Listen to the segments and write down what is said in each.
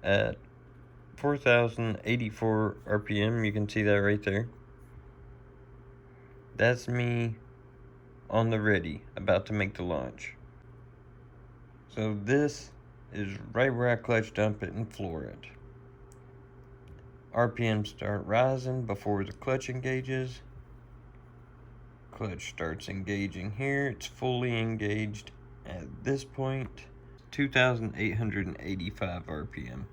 at 4,084 RPM. You can see that right there. That's me on the ready, about to make the launch. So this is right where I clutch dump it and floor it. RPM start rising before the clutch engages. Clutch starts engaging here. It's fully engaged at this point. 2,885 RPM.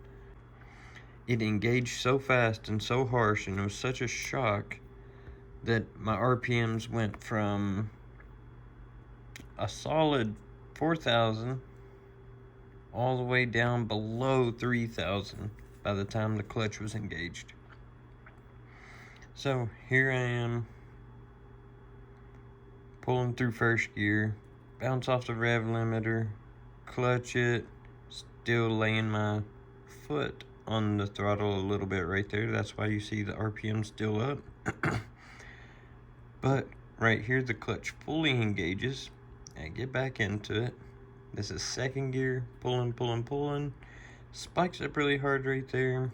It engaged so fast and so harsh, and it was such a shock that my RPMs went from a solid 4,000 all the way down below 3,000 by the time the clutch was engaged. So here I am, pulling through first gear, bounce off the rev limiter, clutch it, still laying my foot on the throttle a little bit right there. That's why you see the RPM still up. But right here the clutch fully engages. I get back into it. This is second gear, pulling. Spikes up really hard right there.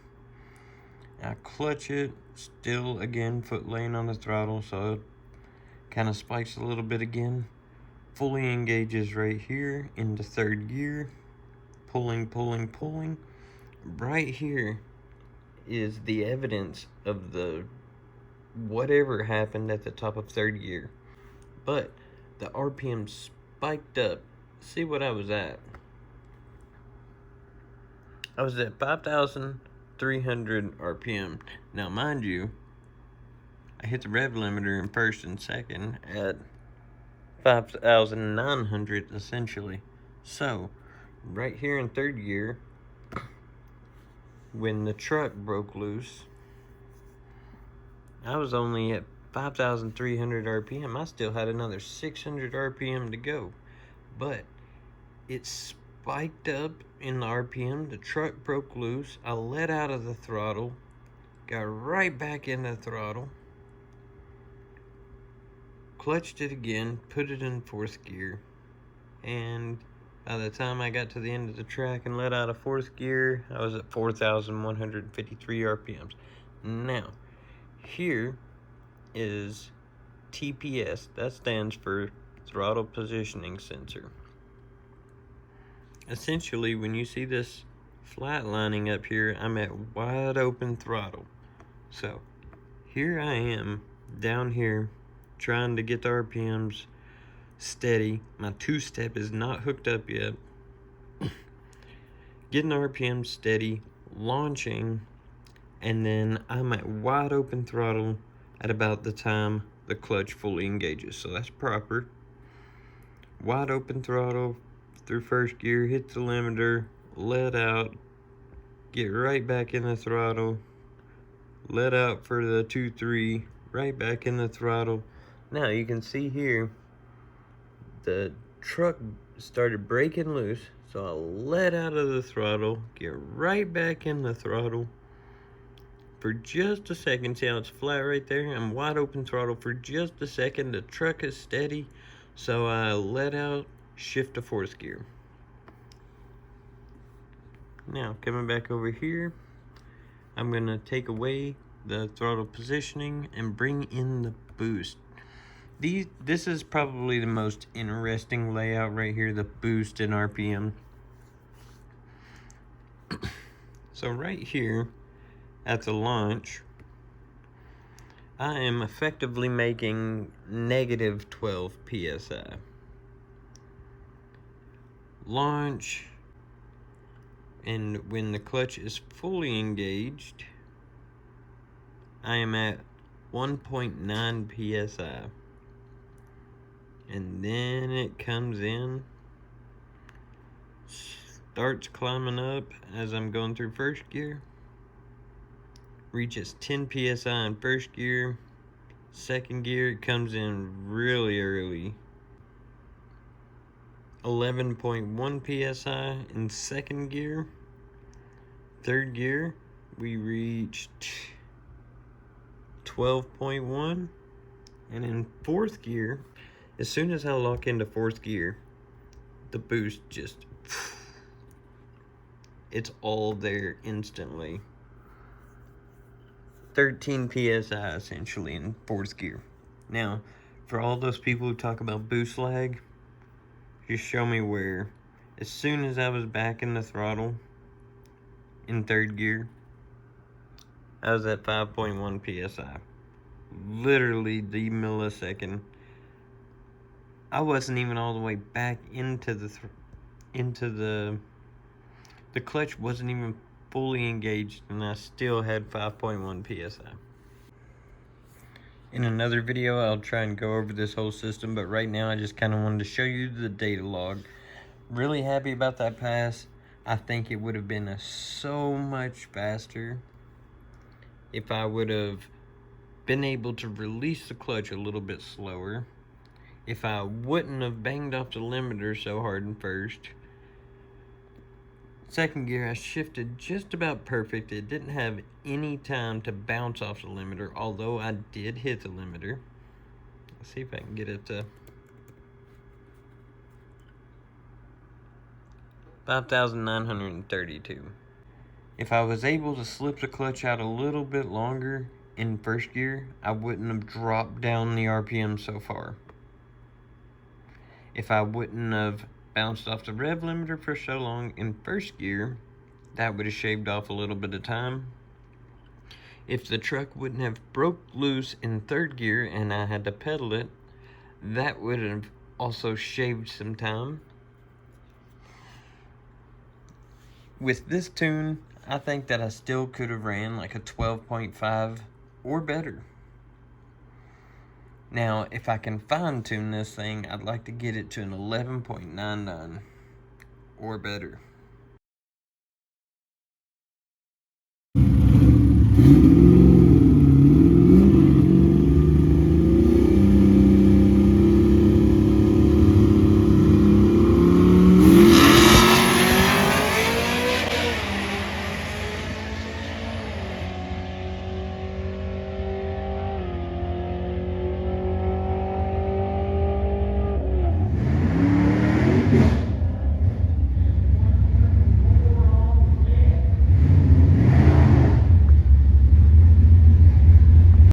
I clutch it, still again, foot laying on the throttle, so it kind of spikes a little bit again. Fully engages right here into third gear. Pulling. Right here is the evidence of the whatever happened at the top of third gear. But the RPM spiked up. See what I was at. I was at 5,300 RPM. Now, mind you, I hit the rev limiter in first and second at 5,900 essentially. So, right here in third gear, when the truck broke loose, I was only at 5,300 RPM. I still had another 600 RPM to go. But it spiked up in the RPM. The truck broke loose. I let out of the throttle, got right back in the throttle, clutched it again, put it in fourth gear, and by the time I got to the end of the track and let out of fourth gear, I was at 4,153 RPMs. Now, here is TPS. That stands for throttle positioning sensor. Essentially, when you see this flatlining up here, I'm at wide open throttle. So here I am down here trying to get the RPMs steady. My two-step is not hooked up yet. Getting the RPMs steady, launching, and then I'm at wide open throttle at about the time the clutch fully engages. So that's proper. Wide open throttle through first gear, hit the limiter, let out, get right back in the throttle, let out for the 2-3, right back in the throttle. Now you can see here the truck started breaking loose, so I let out of the throttle, get right back in the throttle for just a second. See how it's flat right there? I'm wide open throttle for just a second. The truck is steady, so I let out, shift to fourth gear. Now coming back over here, I'm gonna take away the throttle positioning and bring in the boost. This is probably the most interesting layout right here, the boost in RPM. So right here at the launch, I am effectively making negative 12 PSI. Launch, and when the clutch is fully engaged, I am at 1.9 PSI. And then it comes in, starts climbing up as I'm going through first gear, reaches 10 PSI in first gear. Second gear, it comes in really early, 11.1 PSI in second gear. Third gear, we reached 12.1. And in fourth gear, as soon as I lock into fourth gear, the boost just it's all there instantly. 13 psi essentially in fourth gear. Now, for all those people who talk about boost lag, just show me where, as soon as I was back in the throttle in third gear, I was at 5.1 psi. Literally the millisecond. I wasn't even all the way back into the clutch wasn't even fully engaged, and I still had 5.1 psi. In another video, I'll try and go over this whole system, but right now I just kind of wanted to show you the data log. Really happy about that pass. I think it would have been so much faster if I would have been able to release the clutch a little bit slower, if I wouldn't have banged off the limiter so hard in first. Second gear, I shifted just about perfect. It didn't have any time to bounce off the limiter, although I did hit the limiter. Let's see if I can get it to 5,932. If I was able to slip the clutch out a little bit longer in first gear, I wouldn't have dropped down the RPM so far. If I wouldn't have bounced off the rev limiter for so long in first gear, that would have shaved off a little bit of time. If the truck wouldn't have broke loose in third gear and I had to pedal it, that would have also shaved some time. With this tune, I think that I still could have ran like a 12.5 or better. Now, if I can fine tune this thing, I'd like to get it to an 11.99 or better.